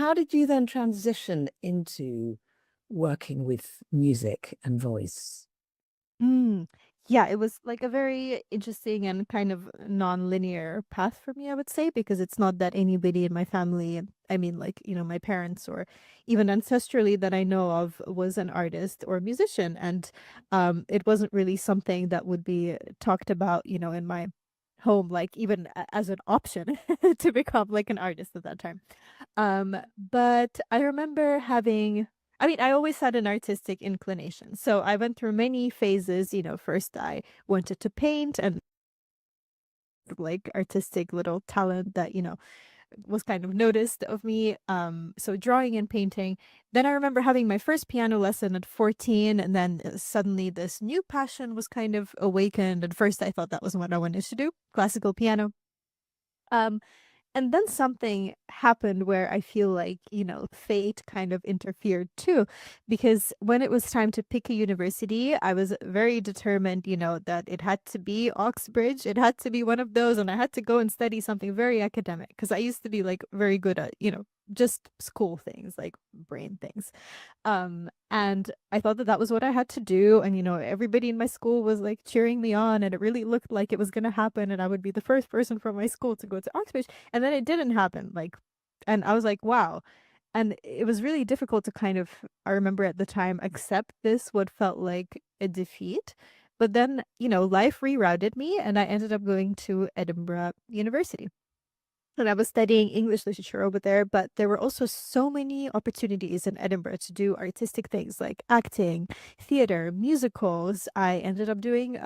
how did you then transition into working with music and voice? Mm. Yeah, it was like a very interesting and kind of non-linear path for me, I would say, because it's not that anybody in my family, I mean, like, my parents or even ancestrally that I know of was an artist or musician. And it wasn't really something that would be talked about, in my home, like even as an option to become like an artist at that time. But I remember I always had an artistic inclination. So I went through many phases. First I wanted to paint and like artistic little talent that, was kind of noticed of me. So drawing and painting. Then I remember having my first piano lesson at 14, and then suddenly this new passion was kind of awakened. At first I thought that was what I wanted to do, classical piano. Um, And then something happened where I feel like, fate kind of interfered too. Because when it was time to pick a university, I was very determined, that it had to be Oxbridge. It had to be one of those. And I had to go and study something very academic because I used to be like very good at, just school things, like brain things. And I thought that that was what I had to do. And, everybody in my school was like cheering me on, and it really looked like it was going to happen. And I would be the first person from my school to go to Oxbridge. And then it didn't happen. And I was like, wow. And it was really difficult to kind of, I remember at the time, accept this, what felt like a defeat. But then, life rerouted me, and I ended up going to Edinburgh University. And I was studying English literature over there, but there were also so many opportunities in Edinburgh to do artistic things like acting, theater, musicals. I ended up doing,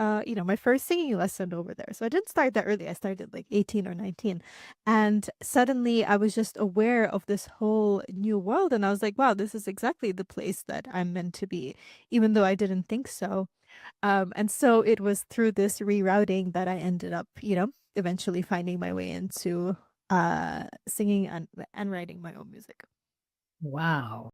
my first singing lesson over there. So I didn't start that early. I started like 18 or 19. And suddenly I was just aware of this whole new world. And I was like, wow, this is exactly the place that I'm meant to be, even though I didn't think so. And so it was through this rerouting that I ended up, eventually finding my way into singing and writing my own music. Wow.